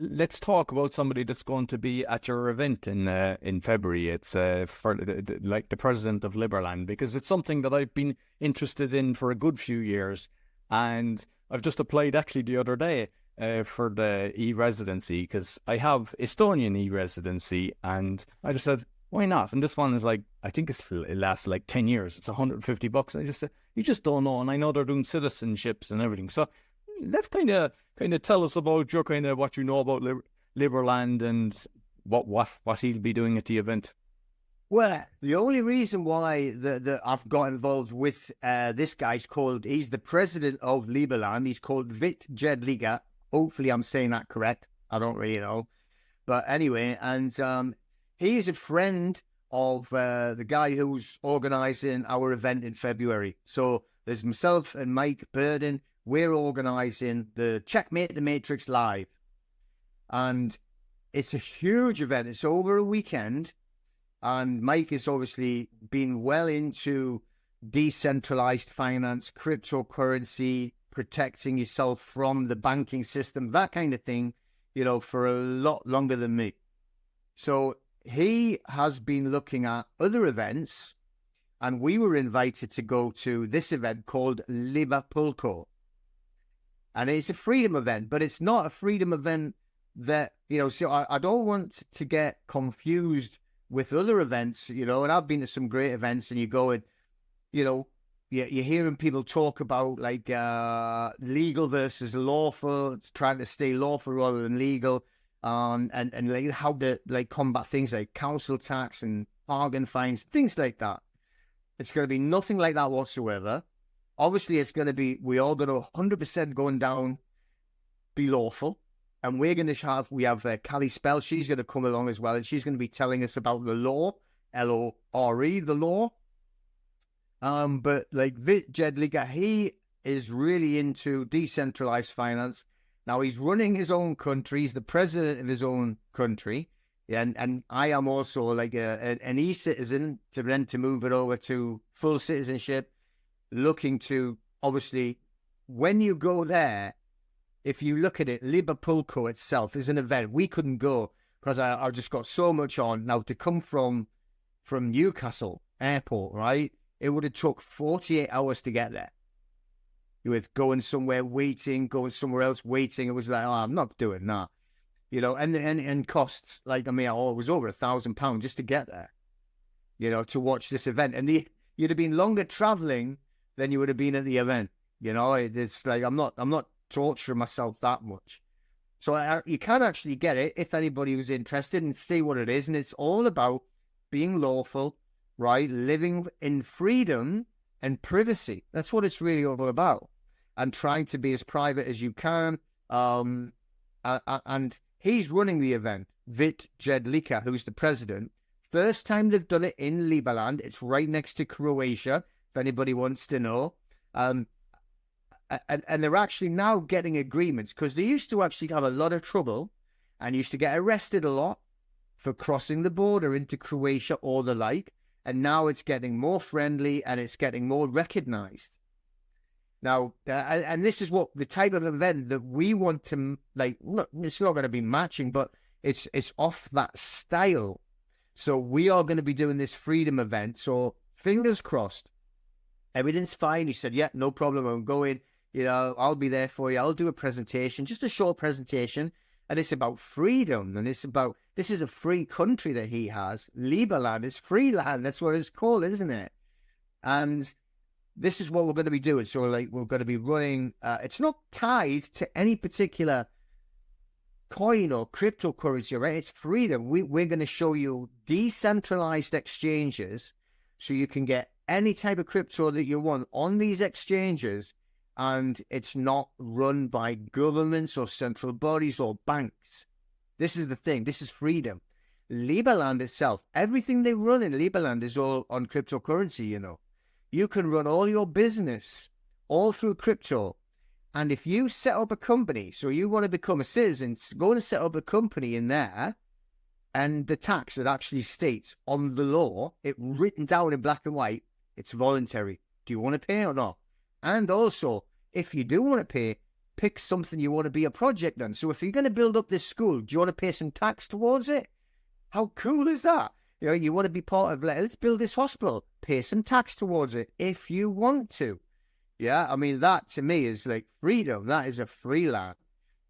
Let's talk about somebody that's going to be at your event in February. It's for like the president of Liberland, because it's something that I've been interested in for a good few years, and I've just applied actually the other day for the e-residency, because I have Estonian e-residency, and I just said, why not? And this one is like, I think it lasts like 10 years. It's $150. I just said, you just don't know, and I know they're doing citizenships and everything, so let's kind of tell us about your kind of what you know about Liberland and what he'll be doing at the event. Well, the only reason why I've got involved with this guy's called, he's the president of Liberland. He's called Vit Jedliga. Hopefully I'm saying that correct. I don't really know. But anyway, and he is a friend of the guy who's organising our event in February. So there's myself and Mike Burden. We're organising the Checkmate the Matrix Live. And it's a huge event. It's over a weekend. And Mike has obviously been well into decentralized finance, cryptocurrency, protecting yourself from the banking system, that kind of thing, for a lot longer than me. So he has been looking at other events, and we were invited to go to this event called Liberland. And it's a freedom event, but it's not a freedom event that, so I don't want to get confused with other events, and I've been to some great events, and you go and, you're hearing people talk about like legal versus lawful, trying to stay lawful rather than legal, and like how to like combat things like council tax and bargain fines, things like that. It's going to be nothing like that whatsoever. Obviously, it's going to be, we are going to 100% going down, be lawful. And we're going to we have Callie Spell. She's going to come along as well. And she's going to be telling us about the law, Lore, the law. But like Vit Jedliga, he is really into decentralized finance. Now he's running his own country. He's the president of his own country. And I am also like an e-citizen to move it over to full citizenship, looking to, obviously, when you go there, if you look at it, Liberland itself is an event. We couldn't go because I just got so much on. Now, to come from Newcastle Airport, right, it would have took 48 hours to get there. With going somewhere waiting, going somewhere else waiting. It was like, oh, I'm not doing that. And costs, like, I mean, it was over £1,000 just to get there, to watch this event. And you'd have been longer traveling than you would have been at the event. It's like, I'm not torturing myself that much. So you can actually get it if anybody was interested and see what it is. And it's all about being lawful, right? Living in freedom and privacy. That's what it's really all about. And trying to be as private as you can. And he's running the event, Vit Jedliga, who's the president. First time they've done it in Liberland. It's right next to Croatia, if anybody wants to know. And they're actually now getting agreements, because they used to actually have a lot of trouble and used to get arrested a lot for crossing the border into Croatia or the like. And now it's getting more friendly and it's getting more recognized. Now, and this is what the type of event that we want to, like, look, it's not going to be matching, but it's off that style. So we are going to be doing this freedom event. So fingers crossed, everything's fine. He said, yeah, no problem. I'm going, I'll be there for you. I'll do a presentation, just a short presentation. And it's about freedom. And it's about, this is a free country that he has. Liberland is free land. That's what it's called, isn't it? And this is what we're going to be doing. So like, we're going to be running, it's not tied to any particular coin or cryptocurrency, right? It's freedom. We're going to show you decentralized exchanges so you can get any type of crypto that you want on these exchanges, and it's not run by governments or central bodies or banks. This is the thing. This is freedom. Liberland itself, everything they run in Liberland is all on cryptocurrency, You can run all your business all through crypto. And if you set up a company, so you want to become a citizen, go and set up a company in there, and the tax that actually states on the law, it written down in black and white, it's voluntary. Do you want to pay or not? And also, if you do want to pay pick something you want to be a project on. So if you're going to build up this school, do you want to pay some tax towards it? How cool is that? You want to be part of, let's build this hospital, pay some tax towards it if you want to. Yeah, I mean, that to me is like freedom. That is a free land.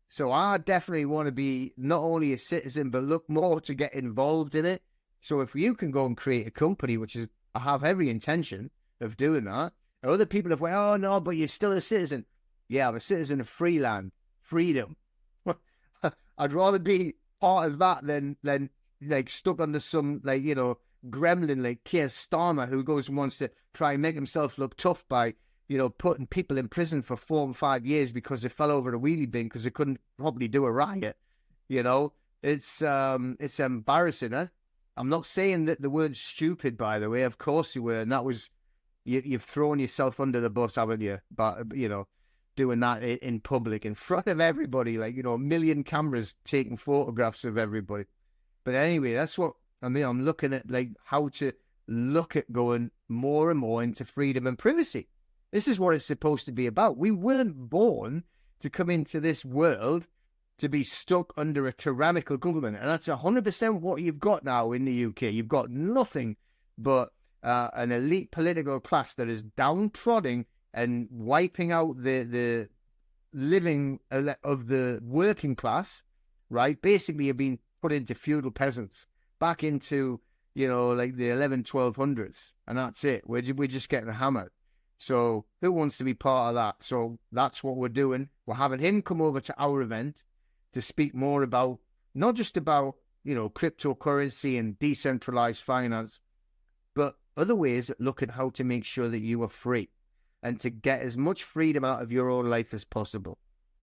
So I definitely want to be not only a citizen, but look more to get involved in it. So if you can go and create a company, which is, I have every intention of doing that. And other people have went, oh no, but you're still a citizen. Yeah, I'm a citizen of free land, freedom. I'd rather be part of that than like stuck under some, like, gremlin like Keir Starmer, who goes and wants to try and make himself look tough by, putting people in prison for 4 and 5 years because they fell over a wheelie bin because they couldn't probably do a riot. It's embarrassing, huh? I'm not saying that they weren't stupid, by the way. Of course they were, and that was, you've thrown yourself under the bus, haven't you? But doing that in public in front of everybody, like, a million cameras taking photographs of everybody. But anyway, that's what I mean. I'm looking at like how to look at going more and more into freedom and privacy. This is what it's supposed to be about. We weren't born to come into this world to be stuck under a tyrannical government. And that's 100% what you've got now in the UK. You've got nothing but an elite political class that is downtrodden and wiping out the living of the working class, right? Basically, you're being put into feudal peasants, back into, like the 1200s. And that's it. We're just getting hammered. So who wants to be part of that? So that's what we're doing. We're having him come over to our event to speak more about, not just about, cryptocurrency and decentralized finance, but other ways that look at how to make sure that you are free and to get as much freedom out of your own life as possible.